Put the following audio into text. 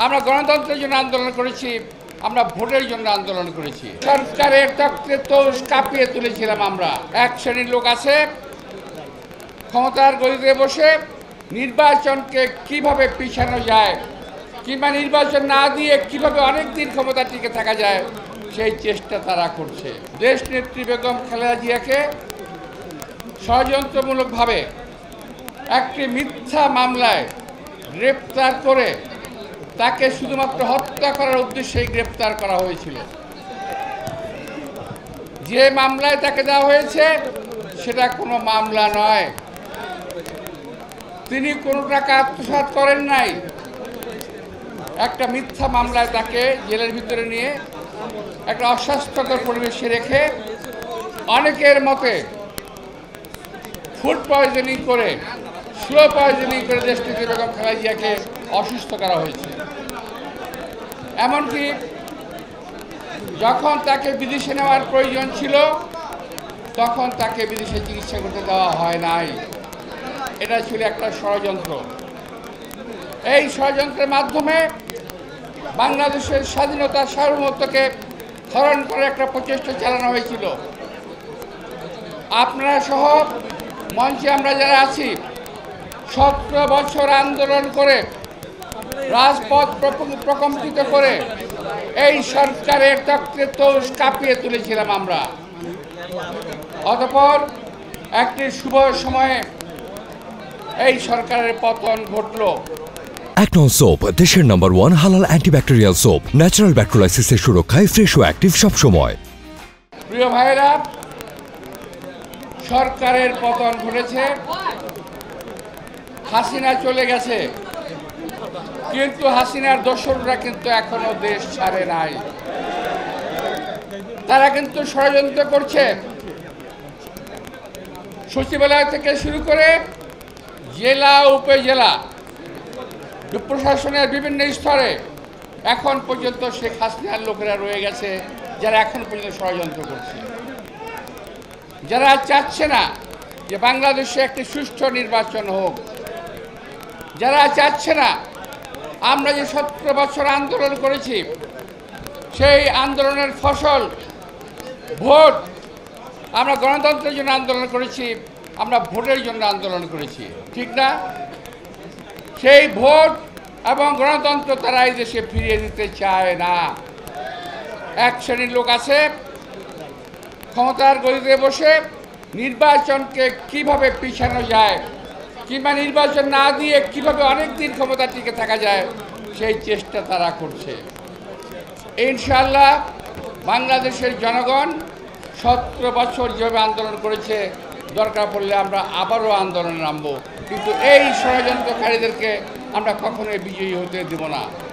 আমরা গণতন্ত্রের জন্য আন্দোলন করেছি, আমরা ভোটের জন্য আন্দোলন করেছি। সরকারের তত্ত্বে তো কাঁপিয়ে তুলেছিলাম আমরা। এক শ্রেণীর লোক আছে ক্ষমতার গদিতে বসে নির্বাচনকে কিভাবে পিছানো যায় কিংবা নির্বাচন না দিয়ে কিভাবে অনেক দিন ক্ষমতা টিকে থাকা যায় সেই চেষ্টা তারা করছে। দেশ নেত্রী বেগম খালেদা জিয়াকে ষড়যন্ত্রমূলকভাবে একটি মিথ্যা মামলায় গ্রেপ্তার করে তাকে শুধুমাত্র হত্যা করার উদ্দেশ্যেই গ্রেপ্তার করা হয়েছিল। যে মামলায় তাকে দেওয়া হয়েছে সেটা কোনো মামলা নয়। তিনি কোনো টাকা আত্মসাৎ করেন নাই। একটা মিথ্যা মামলায় তাকে জেলের ভিতরে নিয়ে একটা অস্বাস্থ্যকর পরিবেশে রেখে অনেকের মতে ফুড পয়জনিং করে স্লো পয়জনিং করে দেশটিতে বেগম খালেদা জিয়াকে অসুস্থ করা হয়েছে। এমনকি যখন তাকে বিদেশে নেওয়ার প্রয়োজন ছিল তখন তাকে বিদেশে চিকিৎসা করতে দেওয়া হয় নাই। এটা ছিল একটা ষড়যন্ত্র। এই ষড়যন্ত্রের মাধ্যমে বাংলাদেশের স্বাধীনতা সার্বভৌমত্বকে হরণ করে একটা প্রচেষ্টা চালানো হয়েছিল। আপনারা সহ মঞ্চে আমরা যারা আছি 17 বছর আন্দোলন করে রাজপথ প্রকম্পিত করে এই সরকারের তত্ত্বে তো কাঁপিয়ে তুলেছিলাম আমরা। অতঃপর একটি শুভ সময়ে এই সরকারের পতন ঘটল। অ্যাকনন সোপ দেশের নাম্বার 1 হালাল অ্যান্টিব্যাকটেরিয়াল সোপ, ন্যাচারাল ব্যাকটেরিয়ালাইসিসের সুরক্ষায় ফ্রেশ ও অ্যাক্টিভ সব সময়। প্রিয় ভাইরা, সরকারের পতন ঘটেছে, হাসিনা চলে গেছে, কিন্তু হাসিনার দোসররা কিন্তু এখনো দেশ ছাড়ে নাই। তারা কিন্তু ষড়যন্ত্র করছে। সচিবালয় থেকে শুরু করে জেলা উপজেলা প্রশাসনের বিভিন্ন স্তরে এখন পর্যন্ত শেখ হাসিনার লোকেরা রয়ে গেছে যারা এখন পর্যন্ত ষড়যন্ত্র করছে, যারা চাচ্ছে না যে বাংলাদেশে একটি সুষ্ঠু নির্বাচন হোক, যারা চাচ্ছে না আমরা যে 17 বছর আন্দোলন করেছি সেই আন্দোলনের ফসল ভোট। আমরা গণতন্ত্রের জন্য আন্দোলন করেছি, আমরা ভোটের জন্য আন্দোলন করেছি, ঠিক না? সেই ভোট এবং গণতন্ত্র তারা এই দেশে ফিরিয়ে দিতে চায় না। এক শ্রেণীর লোক আছে ক্ষমতার গদিতে বসে নির্বাচনকে কিভাবে পিছানো যায় কিংবা নির্বাচন না দিয়ে কিভাবে অনেক দিন ক্ষমতা টিকে থাকা যায় সেই চেষ্টা তারা করছে। ইনশাআল্লাহ বাংলাদেশের জনগণ 17 বছর যেভাবে আন্দোলন করেছে, দরকার পড়লে আমরা আবারও আন্দোলনে নামব, কিন্তু এই ষড়যন্ত্রকারীদেরকে আমরা কখনোই বিজয়ী হতে দেব না।